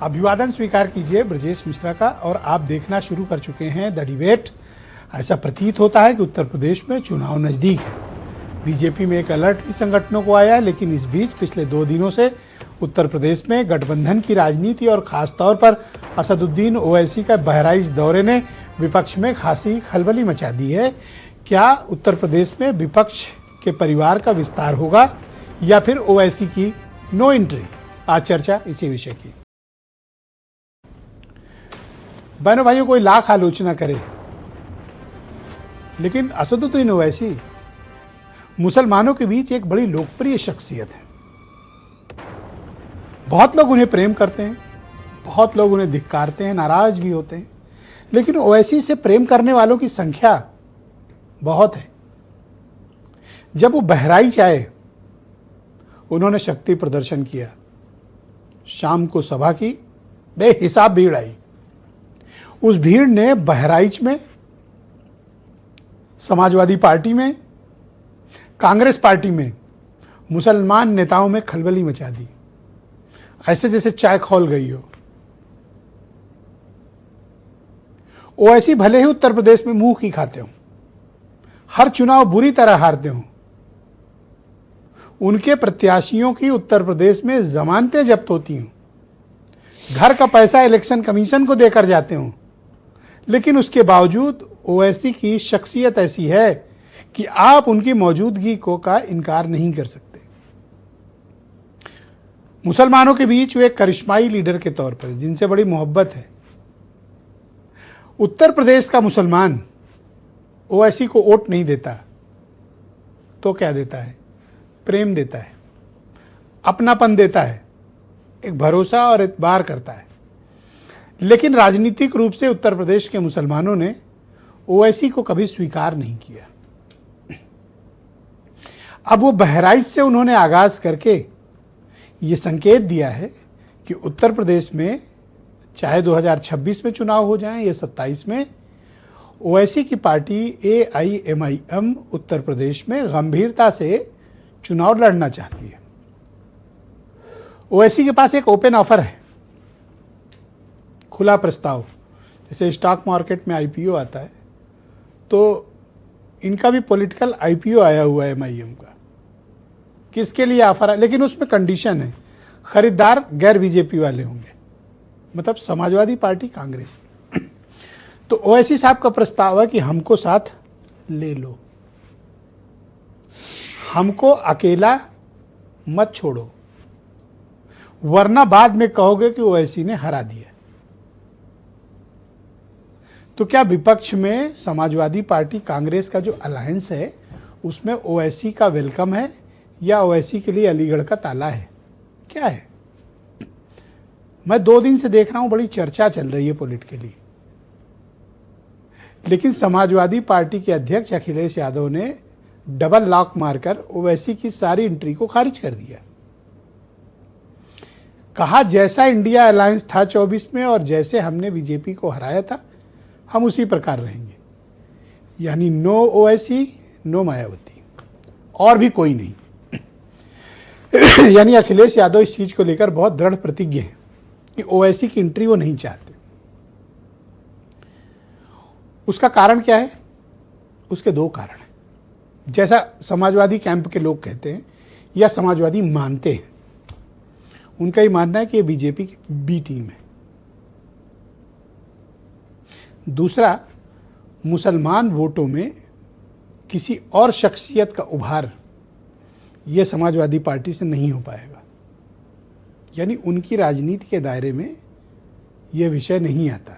अभिवादन स्वीकार कीजिए ब्रजेश मिश्रा का। और आप देखना शुरू कर चुके हैं द डिबेट। ऐसा प्रतीत होता है कि उत्तर प्रदेश में चुनाव नज़दीक है। बीजेपी में एक अलर्ट भी संगठनों को आया है, लेकिन इस बीच पिछले 2 दिनों से उत्तर प्रदेश में गठबंधन की राजनीति और खासतौर पर असदुद्दीन ओवैसी का बहराइच दौरे ने विपक्ष में खासी खलबली मचा दी है। क्या उत्तर प्रदेश में विपक्ष के परिवार का विस्तार होगा या फिर ओवैसी की नो एंट्री? आज चर्चा इसी विषय की। बहनों भाइयों, कोई लाख आलोचना करे, लेकिन असदुद्दीन ओवैसी मुसलमानों के बीच एक बड़ी लोकप्रिय शख्सियत है। बहुत लोग उन्हें प्रेम करते हैं, बहुत लोग उन्हें धिक्कारते हैं, नाराज भी होते हैं, लेकिन ओवैसी से प्रेम करने वालों की संख्या बहुत है। जब वो बहराइच आए, उन्होंने शक्ति प्रदर्शन किया, शाम को सभा की, बेहिसाब भीड़ आई। उस भीड़ ने बहराइच में, समाजवादी पार्टी में, कांग्रेस पार्टी में मुसलमान नेताओं में खलबली मचा दी, ऐसे जैसे चाय खौल गई हो। ओवैसी भले ही उत्तर प्रदेश में मुंह की खाते हो, हर चुनाव बुरी तरह हारते हो, उनके प्रत्याशियों की उत्तर प्रदेश में जमानतें जब्त होती हों, घर का पैसा इलेक्शन कमीशन को देकर जाते हो, लेकिन उसके बावजूद ओवैसी की शख्सियत ऐसी है कि आप उनकी मौजूदगी को का इनकार नहीं कर सकते। मुसलमानों के बीच वो एक करिश्माई लीडर के तौर पर जिनसे बड़ी मोहब्बत है। उत्तर प्रदेश का मुसलमान ओवैसी को वोट नहीं देता तो क्या देता है? प्रेम देता है, अपनापन देता है, एक भरोसा और एतबार करता है। लेकिन राजनीतिक रूप से उत्तर प्रदेश के मुसलमानों ने ओवैसी को कभी स्वीकार नहीं किया। अब वो बहराइच से उन्होंने आगाज करके ये संकेत दिया है कि उत्तर प्रदेश में चाहे 2026 में चुनाव हो जाएं या 27 में, ओवैसी की पार्टी AIMIM उत्तर प्रदेश में गंभीरता से चुनाव लड़ना चाहती है। ओवैसी के पास एक ओपन ऑफर है, खुला प्रस्ताव। जैसे स्टॉक मार्केट में IPO आता है, तो इनका भी पॉलिटिकल IPO आया हुआ है MIM का। किसके लिए ऑफर है? लेकिन उसमें कंडीशन है, खरीदार गैर बीजेपी वाले होंगे, मतलब समाजवादी पार्टी, कांग्रेस। तो ओवैसी साहब का प्रस्ताव है कि हमको साथ ले लो, हमको अकेला मत छोड़ो, वरना बाद में कहोगे कि ओवैसी ने हरा दिया। तो क्या विपक्ष में समाजवादी पार्टी कांग्रेस का जो अलायंस है उसमें ओवैसी का वेलकम है या ओवैसी के लिए अलीगढ़ का ताला है? क्या है? मैं 2 दिन से देख रहा हूं, बड़ी चर्चा चल रही है पॉलिटिकली, लेकिन समाजवादी पार्टी के अध्यक्ष अखिलेश यादव ने डबल लॉक मारकर ओवैसी की सारी एंट्री को खारिज कर दिया। कहा जैसा इंडिया अलायंस था 24 में और जैसे हमने बीजेपी को हराया था, हम उसी प्रकार रहेंगे। यानी नो ओवैसी, नो मायावती, और भी कोई नहीं। यानी अखिलेश यादव इस चीज को लेकर बहुत दृढ़ प्रतिज्ञ है कि ओवैसी की एंट्री वो नहीं चाहते। उसका कारण क्या है? उसके 2 कारण हैं, जैसा समाजवादी कैंप के लोग कहते हैं या समाजवादी मानते हैं। उनका ही मानना है कि ये बीजेपी की बी टीम है। दूसरा, मुसलमान वोटों में किसी और शख्सियत का उभार ये समाजवादी पार्टी से नहीं हो पाएगा। यानी उनकी राजनीति के दायरे में ये विषय नहीं आता।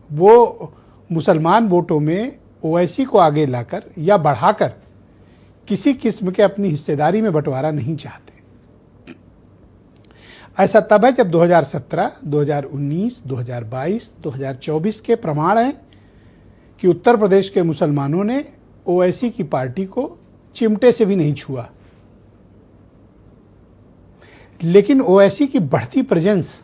वो मुसलमान वोटों में ओवैसी को आगे लाकर या बढ़ाकर किसी किस्म के अपनी हिस्सेदारी में बंटवारा नहीं चाहते। ऐसा तब है जब 2017, 2019, 2022, 2024 के प्रमाण हैं कि उत्तर प्रदेश के मुसलमानों ने ओवैसी की पार्टी को चिमटे से भी नहीं छुआ। लेकिन ओवैसी की बढ़ती प्रेजेंस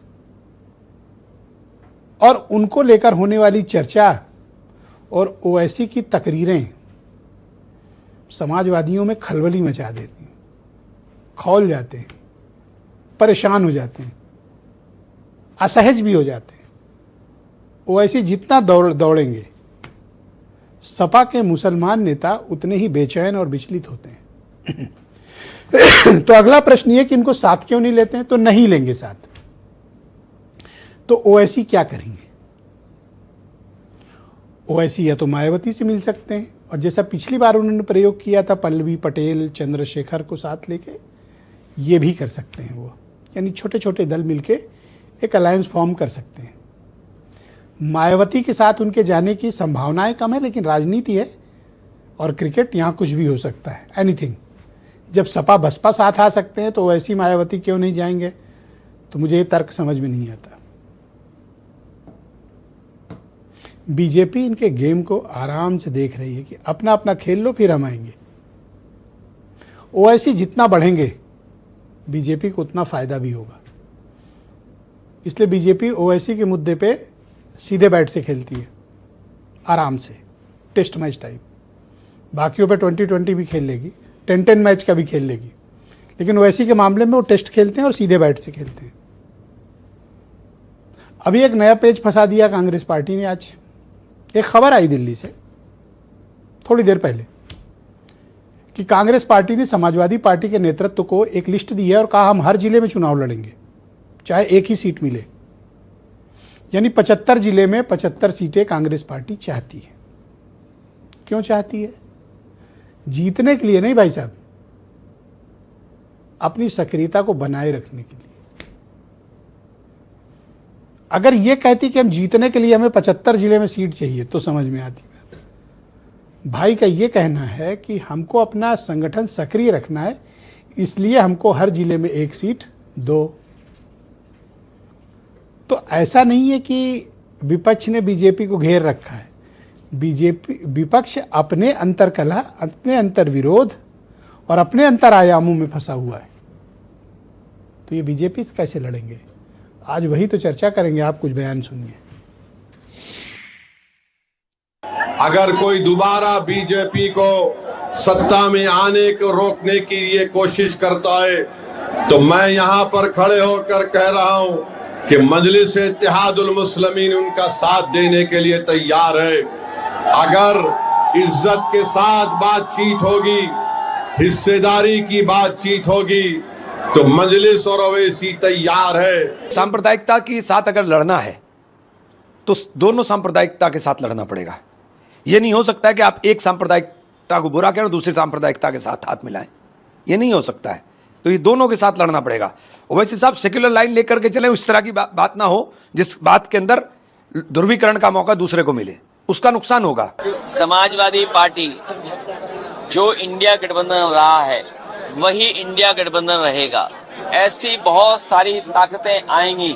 और उनको लेकर होने वाली चर्चा और ओवैसी की तकरीरें समाजवादियों में खलबली मचा देती हैं, खौल जाते हैं, परेशान हो जाते हैं। असहज भी हो जाते हैं। ओवैसी जितना दौड़ेंगे, सपा के मुसलमान नेता उतने ही बेचैन और विचलित होते हैं। तो अगला प्रश्न ये कि इनको साथ क्यों नहीं लेते हैं? तो नहीं लेंगे साथ। तो ओवैसी क्या करेंगे? ओवैसी या तो मायावती से मिल सकते हैं, और जैसा पिछली बार उन्होंने प्रयोग किया था पल्लवी पटेल, चंद्रशेखर को साथ लेके, ये भी कर सकते हैं वो। यानी छोटे छोटे दल मिलके एक अलायंस फॉर्म कर सकते हैं। मायावती के साथ उनके जाने की संभावनाएं कम है, लेकिन राजनीति है और क्रिकेट, यहाँ कुछ भी हो सकता है, एनीथिंग। जब सपा बसपा साथ आ सकते हैं तो वैसी मायावती क्यों नहीं जाएंगे? तो मुझे ये तर्क समझ में नहीं आता। बीजेपी इनके गेम को आराम से देख रही है कि अपना अपना खेल लो, फिर हम आएंगे। ओवैसी जितना बढ़ेंगे बीजेपी को उतना फायदा भी होगा। इसलिए बीजेपी ओवैसी के मुद्दे पे सीधे बैट से खेलती है, आराम से, टेस्ट मैच टाइप। बाकियों पे 20-20 भी खेल लेगी, 10-10 मैच का भी खेल लेगी, लेकिन ओवैसी के मामले में वो टेस्ट खेलते हैं और सीधे बैट से खेलते हैं। अभी एक नया पेज फंसा दिया कांग्रेस पार्टी ने। आज एक खबर आई दिल्ली से थोड़ी देर पहले कि कांग्रेस पार्टी ने समाजवादी पार्टी के नेतृत्व को एक लिस्ट दी है और कहा हम हर जिले में चुनाव लड़ेंगे, चाहे एक ही सीट मिले। यानी 75 जिले में 75 सीटें कांग्रेस पार्टी चाहती है। क्यों चाहती है? जीतने के लिए नहीं भाई साहब, अपनी सक्रियता को बनाए रखने के लिए। अगर ये कहती कि हम जीतने के लिए हमें 75 जिले में सीट चाहिए तो समझ में आती बात। भाई का ये कहना है कि हमको अपना संगठन सक्रिय रखना है, इसलिए हमको हर जिले में एक सीट दो। तो ऐसा नहीं है कि विपक्ष ने बीजेपी को घेर रखा है। बीजेपी विपक्ष अपने अंतरकलह, अपने अंतर विरोध और अपने अंतर आयामों में फंसा हुआ है। तो ये बीजेपी से कैसे लड़ेंगे? आज वही तो चर्चा करेंगे। आप कुछ बयान सुनिए। अगर कोई दोबारा बीजेपी को सत्ता में आने को रोकने की ये कोशिश करता है तो मैं यहां पर खड़े होकर कह रहा हूं कि मजलिस इत्तेहादुल मुस्लिमीन उनका साथ देने के लिए तैयार है। अगर इज्जत के साथ बातचीत होगी, हिस्सेदारी की बातचीत होगी, तो मजलिस और ओवैसी तैयार है। सांप्रदायिकता के साथ अगर लड़ना है तो दोनों सांप्रदायिकता के साथ लड़ना पड़ेगा। यह नहीं हो सकता है कि आप एक सांप्रदायिकता को बुरा करें और दूसरी सांप्रदायिकता के साथ हाथ मिलाएं। यह नहीं हो सकता है। तो ये दोनों के साथ लड़ना पड़ेगा। ओवैसी साहब सेक्युलर लाइन लेकर के चले, इस तरह की बात ना हो जिस बात के अंदर ध्रुवीकरण का मौका दूसरे को मिले, उसका नुकसान होगा। समाजवादी पार्टी जो इंडिया गठबंधन रहा है वही इंडिया गठबंधन रहेगा। ऐसी बहुत सारी ताकतें आएंगी,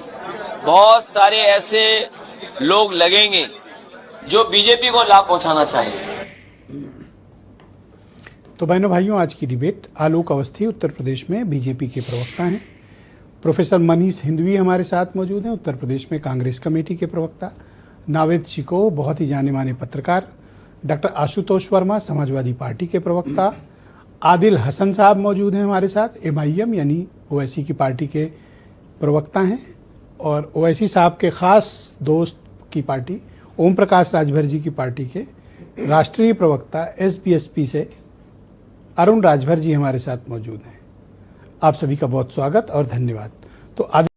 बहुत सारे ऐसे लोग लगेंगे जो बीजेपी को लाभ पहुंचाना चाहेंगे। तो बहनों भाइयों, आज की डिबेट आलोक अवस्थी उत्तर प्रदेश में बीजेपी के प्रवक्ता हैं। प्रोफेसर मनीष हिंदवी हमारे साथ मौजूद हैं, उत्तर प्रदेश में कांग्रेस कमेटी के प्रवक्ता। नावेद चिको, बहुत ही जाने माने पत्रकार। डॉक्टर आशुतोष वर्मा, समाजवादी पार्टी के प्रवक्ता। आदिल हसन साहब मौजूद हैं हमारे साथ, MIM यानी ओवैसी की पार्टी के प्रवक्ता हैं। और ओवैसी साहब के ख़ास दोस्त की पार्टी ओम प्रकाश राजभर जी की पार्टी के राष्ट्रीय प्रवक्ता SBSP से अरुण राजभर जी हमारे साथ मौजूद हैं। आप सभी का बहुत स्वागत और धन्यवाद। तो